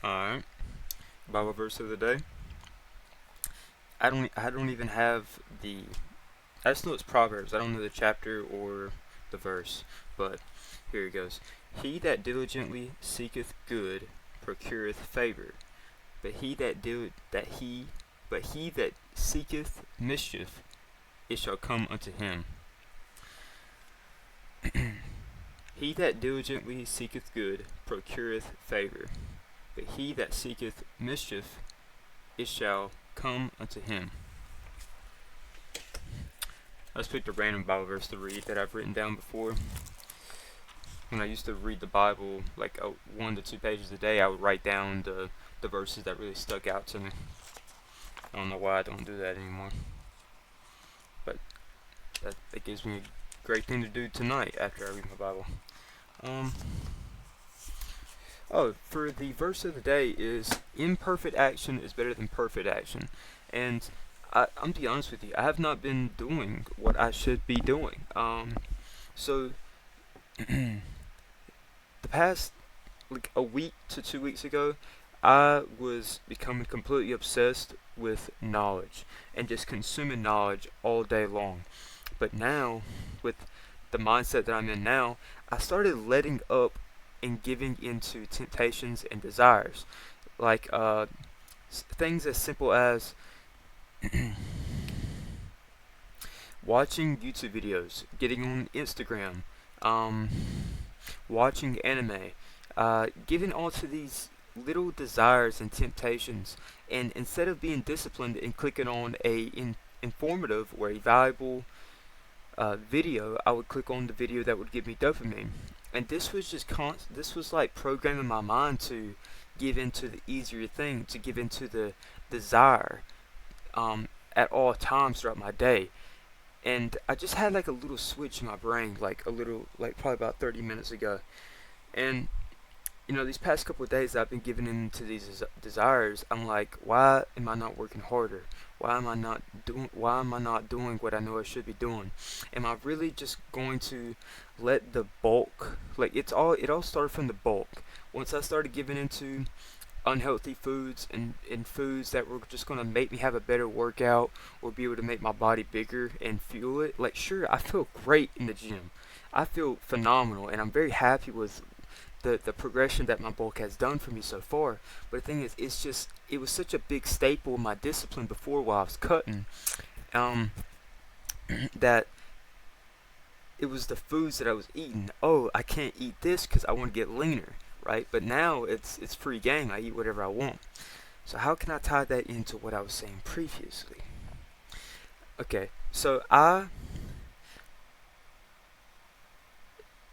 Alright. Bible verse of the day. I don't even have the I just know it's Proverbs. I don't know the chapter or the verse. But here it goes. He that diligently seeketh good procureth favor, but he that seeketh mischief, it shall come unto him. He that diligently seeketh good procureth favor, but he that seeketh mischief, it shall come unto him. I just picked a random Bible verse to read that I've written down before. When I used to read the Bible, like 1 to 2 pages a day, I would write down the verses that really stuck out to me. I don't know why I don't do that anymore, but that gives me a great thing to do tonight after I read my Bible. Um, for the verse of the day is imperfect action is better than perfect action, and I'm to be honest with you, I have not been doing what I should be doing. So the past like a week to 2 weeks ago, I was becoming completely obsessed with knowledge and just consuming knowledge all day long. But now, with the mindset that I'm in now, I started letting up and giving into temptations and desires, like things as simple as watching YouTube videos, getting on Instagram, um, watching anime, giving all to these little desires and temptations, and instead of being disciplined and clicking on informative or a valuable video, I would click on the video that would give me dopamine. And this was just this was like programming my mind to give into the easier thing, to give into the desire at all times throughout my day. And I just had like a little switch in my brain, like a little, like probably about 30 minutes ago. And these past couple of days I've been giving into these desires. I'm like, why am I not working harder? Why am I not doing what I know I should be doing? Am I really just going to let the bulk, like it all started from the bulk. Once I started giving into unhealthy foods and foods that were just going to make me have a better workout or be able to make my body bigger and fuel it, like sure, I feel great in the gym. I feel phenomenal and I'm very happy with the progression that my bulk has done for me so far. But the thing is, it was such a big staple in my discipline before while I was cutting, um, that it was the foods that I was eating. Oh, I can't eat this because I want to get leaner, right? But now it's free game. I eat whatever I want. So how can I tie that into what I was saying previously? Okay, so I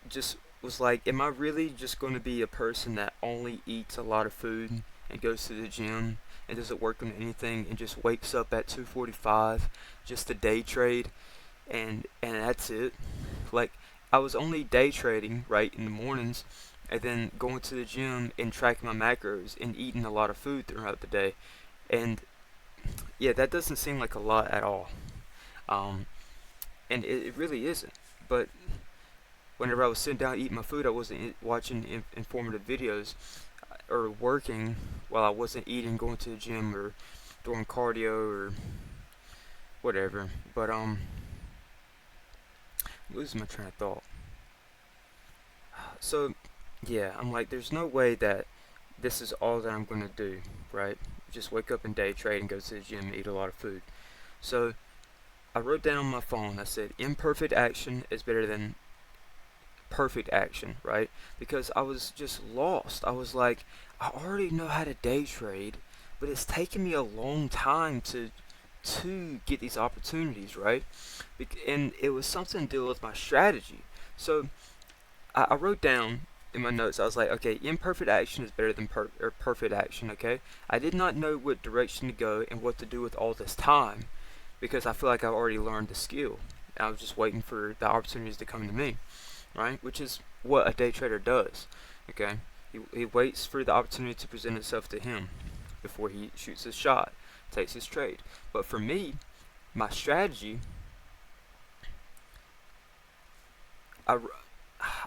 just was like, am I really just going to be a person that only eats a lot of food and goes to the gym and doesn't work on anything and just wakes up at 2:45 just to day trade and that's it? Like I was only day trading right in the mornings and then going to the gym and tracking my macros and eating a lot of food throughout the day. And yeah, that doesn't seem like a lot at all. Um, and it really isn't. But whenever I was sitting down eating my food, I wasn't watching informative videos or working while I wasn't eating, going to the gym or doing cardio or whatever. But I'm losing my train of thought. So yeah, I'm like, there's no way that this is all that I'm gonna do, right? Just wake up and day trade and go to the gym and eat a lot of food. So I wrote down on my phone. I said imperfect action is better than perfect action, right? Because I was just lost. I was like, I already know how to day trade, but it's taken me a long time to get these opportunities, right? And it was something to deal with my strategy. So I wrote down in my notes. I was like, okay, imperfect action is better than perfect action. Okay, I did not know what direction to go and what to do with all this time because I feel like I've already learned the skill. I was just waiting for the opportunities to come to me, right? Which is what a day trader does. Okay, he waits for the opportunity to present itself to him before he shoots his shot, takes his trade. But for me, my strategy, I,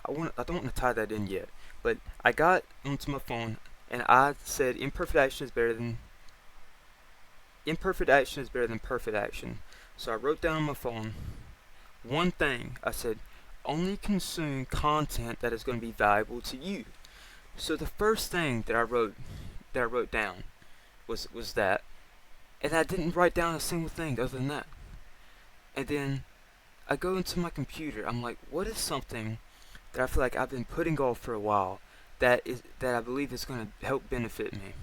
I don't want to tie that in yet, but I got onto my phone. and I said imperfect action is better than perfect action. So I wrote down on my phone one thing. I said, only consume content that is going to be valuable to you. So the first thing that I wrote down was that, and I didn't write down a single thing other than that. And then I go into my computer. I'm like, what is something that I feel like I've been putting off for a while that I believe is going to help benefit me?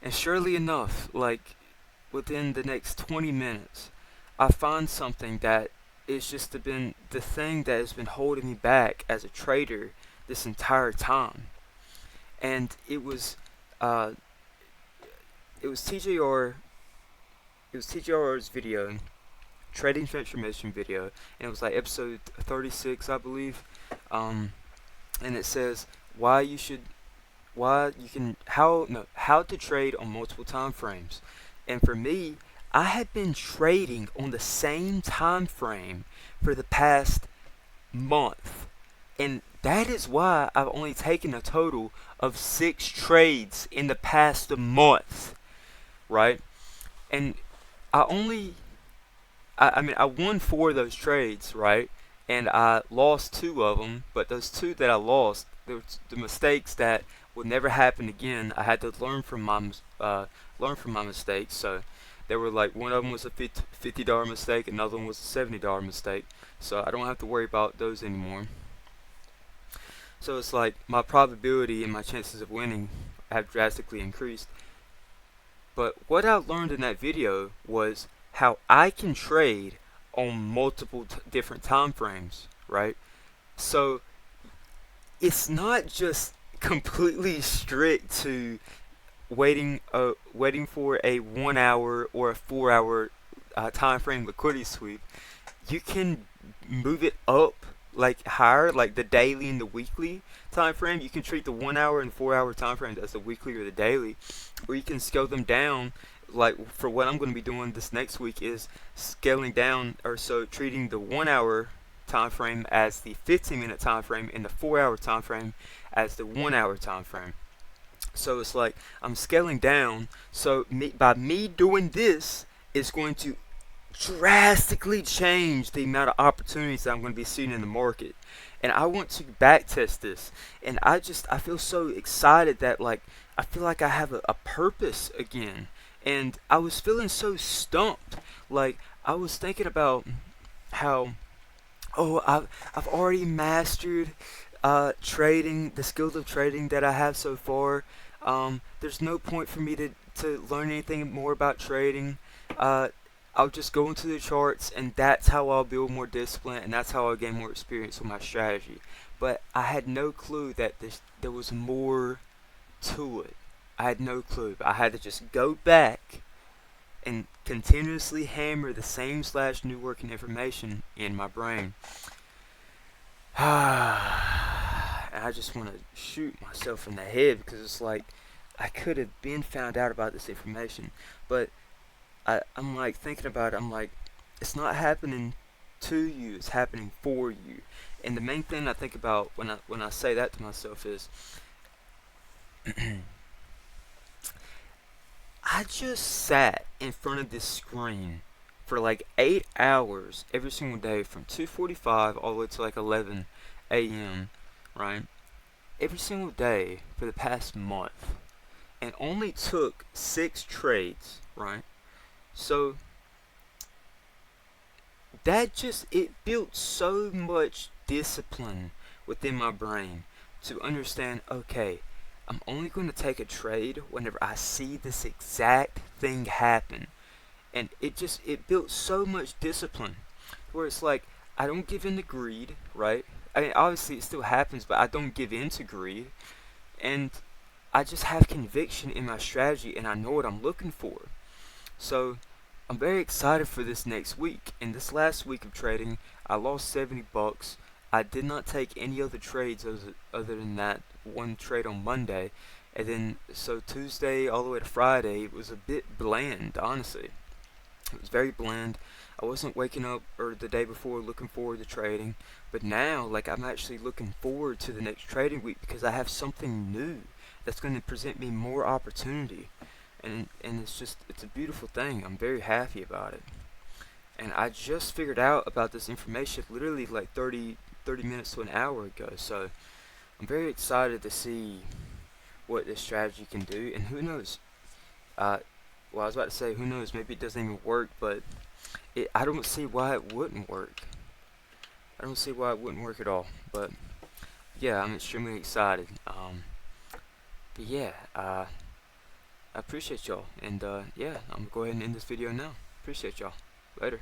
And surely enough, like within the next 20 minutes, I find something that is just been the thing that has been holding me back as a trader this entire time. And uh, it was TJR, it was TJR's video, trading transformation video, and it was like episode 36, I believe. Um, and it says why you should why you can how no how to trade on multiple time frames. And for me, I had been trading on the same time frame for the past month, and that is why I've only taken a total of 6 trades in the past month, right? And I only I mean, I won 4 of those trades, right? And I lost 2 of them, but those 2 that I lost, they were the mistakes that would never happen again. I had to learn from my mistakes. So they were like, one of them was a $50 mistake, another one was a $70 mistake. So I don't have to worry about those anymore. So it's like my probability and my chances of winning have drastically increased. But what I learned in that video was how I can trade on multiple different time frames, right? So it's not just completely strict to waiting for a 1 hour or a 4 hour time frame liquidity sweep. You can move it up like higher, like the daily and the weekly time frame. You can treat the 1 hour and 4 hour time frames as the weekly or the daily, or you can scale them down. Like for what I'm going to be doing this next week is scaling down, or so treating the 1 hour time frame as the 15-minute time frame and the 4 hour time frame as the 1 hour time frame. So it's like I'm scaling down. So by me doing this, it's going to drastically change the amount of opportunities that I'm going to be seeing in the market. And I want to backtest this. And I feel so excited that like I feel like I have a purpose again. And I was feeling so stumped. Like I was thinking about how, oh, I've already mastered trading, the skills of trading that I have so far. There's no point for me to learn anything more about trading. Uh, I'll just go into the charts, and that's how I'll build more discipline, and that's how I'll gain more experience with my strategy. But I had no clue that there was more to it. I had no clue. I had to just go back and continuously hammer the same / new working information in my brain. And I just want to shoot myself in the head because it's like I could have been found out about this information, but I'm like thinking about it. I'm like, it's not happening to you; it's happening for you. And the main thing I think about when I say that to myself is, I just sat in front of this screen for like 8 hours every single day from 2:45 all the way to like 11 a.m. Right? Every single day for the past month, and only took 6 trades. Right? So it built so much discipline within my brain to understand, okay, I'm only going to take a trade whenever I see this exact thing happen. And it built so much discipline where it's like I don't give in to greed, right? I mean, obviously it still happens, but I don't give in to greed, and I just have conviction in my strategy, and I know what I'm looking for. So I'm very excited for this next week. In this last week of trading, I lost $70. I did not take any other trades other than that one trade on Monday, and then so Tuesday all the way to Friday it was a bit bland, honestly. It was very bland. I wasn't waking up or the day before looking forward to trading, but now like I'm actually looking forward to the next trading week because I have something new that's going to present me more opportunity, and it's a beautiful thing. I'm very happy about it. And I just figured out about this information literally like 30 minutes to an hour ago. So I'm very excited to see what this strategy can do. And who knows? Uh, well, I was about to say, who knows? Maybe it doesn't even work, but I don't see why it wouldn't work. I don't see why it wouldn't work at all. But yeah, I'm extremely excited. But yeah, I appreciate y'all. And yeah, I'm gonna go ahead and end this video now. Appreciate y'all. Later.